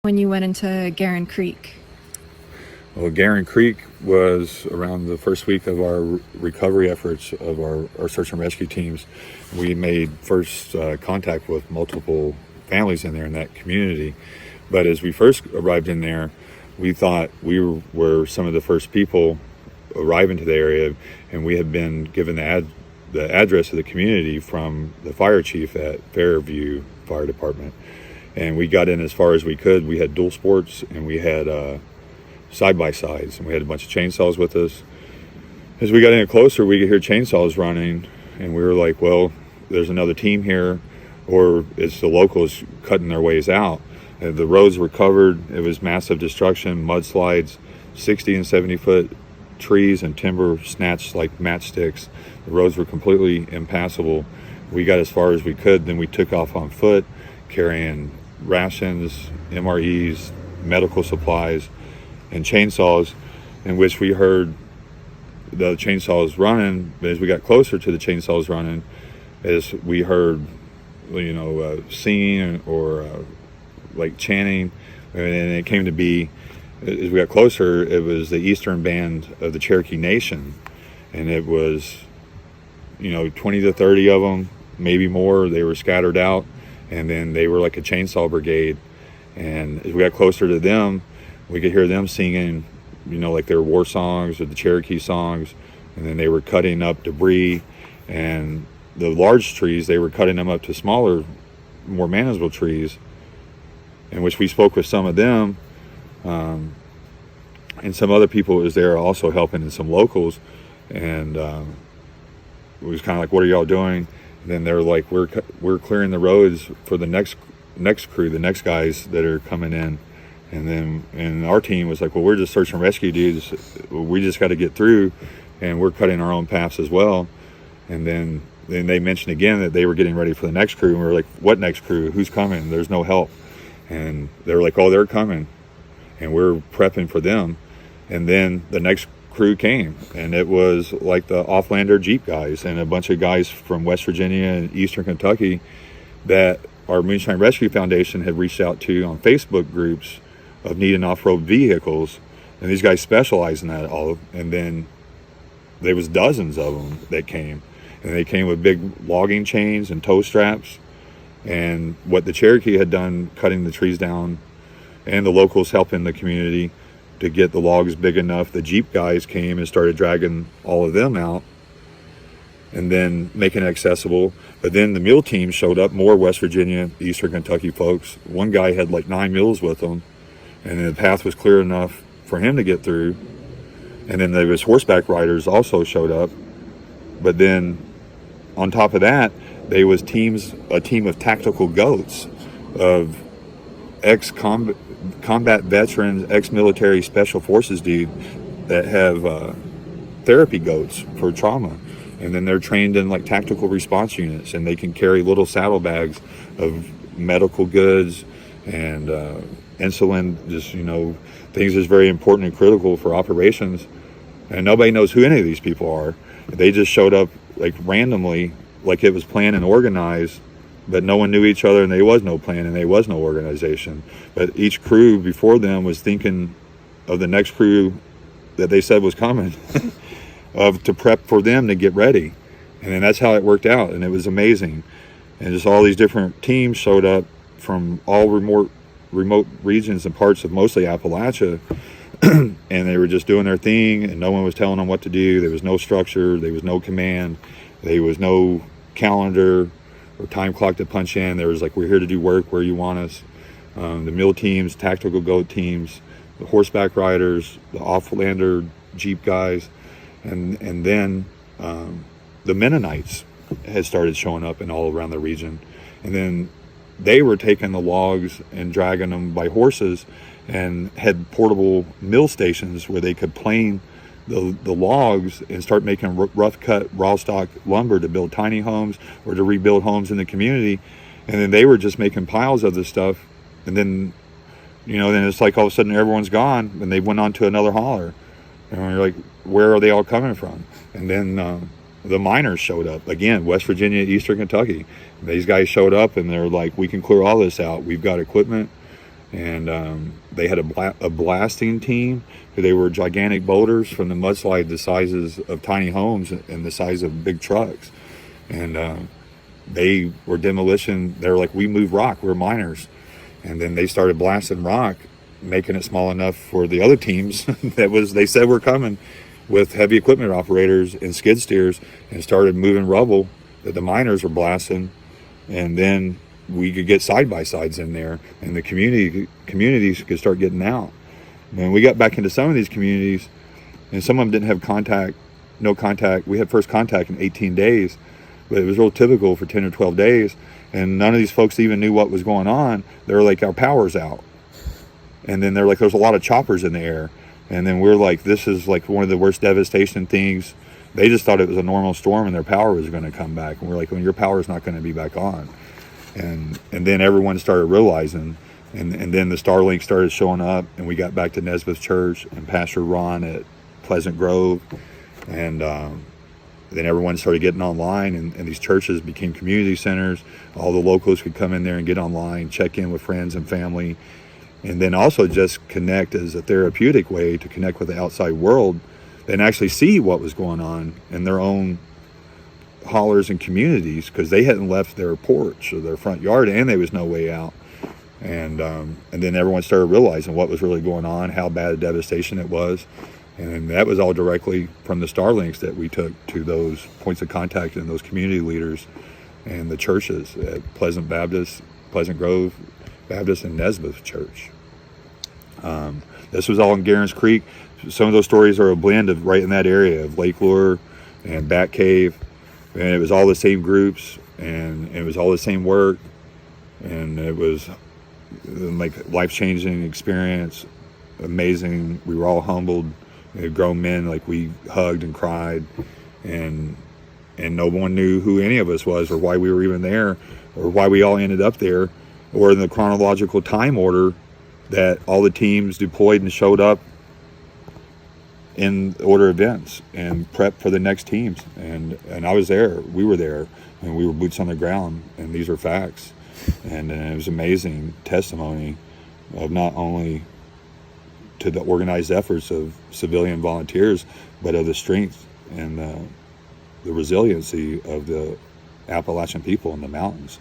when you went into Garin Creek? Well, Garin Creek was around the first week of our recovery efforts of our search and rescue teams. We made first contact with multiple families in there in that community. But as we first arrived in there, we thought we were some of the first people arriving to the area, and we had been given the address of the community from the fire chief at Fairview Fire Department. And we got in as far as we could. We had dual sports, and we had side-by-sides, and we had a bunch of chainsaws with us. As we got in closer, we could hear chainsaws running, and we were like, well, there's another team here, or it's the locals cutting their ways out. And the roads were covered. It was massive destruction, mudslides, 60 and 70 foot trees and timber snatched like matchsticks. The roads were completely impassable. We got as far as we could, then we took off on foot, carrying rations, MREs, medical supplies, and chainsaws, in which we heard the chainsaws running. But as we got closer to the chainsaws running, as we heard, singing or like chanting, and it came to be, as we got closer, it was the Eastern Band of the Cherokee Nation, and it was, 20 to 30 of them, maybe more. They were scattered out, and then they were like a chainsaw brigade. And as we got closer to them, we could hear them singing, like their war songs or the Cherokee songs, and then they were cutting up debris. And the large trees, they were cutting them up to smaller, more manageable trees, in which we spoke with some of them, and some other people was there also helping, and some locals. And it was kind of like, what are y'all doing? And then they're like, we're clearing the roads for the next crew, the next guys that are coming in. And our team was like, well, we're just search and rescue dudes. We just got to get through, and we're cutting our own paths as well. And then they mentioned again that they were getting ready for the next crew, and we were like, what next crew? Who's coming? There's no help. And they were like, oh, they're coming, and we're prepping for them. And then the next crew came, and it was like the Offlander Jeep guys and a bunch of guys from West Virginia and Eastern Kentucky that our Moonshine Rescue Foundation had reached out to on Facebook groups of needing off-road vehicles, and these guys specialize in that all. And then there was dozens of them that came, and they came with big logging chains and tow straps. And what the Cherokee had done, cutting the trees down, and the locals helping the community to get the logs big enough, the Jeep guys came and started dragging all of them out and then making it accessible. But then the mule team showed up, more West Virginia, Eastern Kentucky folks. One guy had like 9 mules with him, and the path was clear enough for him to get through. And then there was horseback riders also showed up. But then on top of that, there was a team of tactical goats, of ex-combat veterans, ex-military special forces dude that have therapy goats for trauma. And then they're trained in like tactical response units, and they can carry little saddlebags of medical goods and insulin, just, things that's very important and critical for operations. And nobody knows who any of these people are. They just showed up like randomly, like it was planned and organized, but no one knew each other, and there was no plan and there was no organization. But each crew before them was thinking of the next crew that they said was coming to prep for them to get ready. And then that's how it worked out, and it was amazing. And just all these different teams showed up from all remote regions and parts of mostly Appalachia, and they were just doing their thing, and no one was telling them what to do. There was no structure, there was no command, there was no calendar or time clock to punch in. There was like, we're here to do work where you want us. The mule teams, tactical goat teams, the horseback riders, the Offlander Jeep guys, and then the Mennonites had started showing up in all around the region. And then they were taking the logs and dragging them by horses, and had portable mill stations where they could plane the logs and start making rough cut raw stock lumber to build tiny homes or to rebuild homes in the community. And then they were just making piles of this stuff, and then then it's like all of a sudden everyone's gone, and they went on to another holler, and we're like, where are they all coming from? And then the miners showed up again, West Virginia, Eastern Kentucky. These guys showed up, and they're like, we can clear all this out, we've got equipment, and they had a blasting team. They were gigantic boulders from the mudslide, the sizes of tiny homes and the size of big trucks, and they were demolition. They're like, we move rock, we're miners. And then they started blasting rock, making it small enough for the other teams they said were coming with heavy equipment operators and skid steers, and started moving rubble that the miners were blasting. And then we could get side-by-sides in there, and the communities could start getting out. And we got back into some of these communities, and some of them didn't have no contact. We had first contact in 18 days, but it was real typical for 10 or 12 days. And none of these folks even knew what was going on. They were like, our power's out. And then they're like, there's a lot of choppers in the air. And then we're like, this is like one of the worst devastation things. They just thought it was a normal storm and their power was going to come back. And we're like, well, your power is not going to be back on. And then everyone started realizing, and then the Starlink started showing up, and we got back to Nesbitt Church and Pastor Ron at Pleasant Grove. And then everyone started getting online, and these churches became community centers. All the locals could come in there and get online, check in with friends and family, and then also just connect as a therapeutic way to connect with the outside world and actually see what was going on in their own hollers and communities, because they hadn't left their porch or their front yard, and there was no way out. And then everyone started realizing what was really going on, how bad a devastation it was. And that was all directly from the Starlinks that we took to those points of contact and those community leaders and the churches at Pleasant Baptist, Pleasant Grove Baptist, and Nesbitt Church. This was all in Garrett's Creek. Some of those stories are a blend of right in that area of Lake Lure and Bat Cave. And it was all the same groups, and it was all the same work. And it was like life-changing experience, amazing. We were all humbled. Grown men, like, we hugged and cried, and no one knew who any of us was, or why we were even there, or why we all ended up there, or in the chronological time order that all the teams deployed and showed up in order events and prep for the next teams. And I was there, we were there, and we were boots on the ground, and these are facts. And it was amazing testimony of not only to the organized efforts of civilian volunteers, but of the strength and the resiliency of the Appalachian people in the mountains.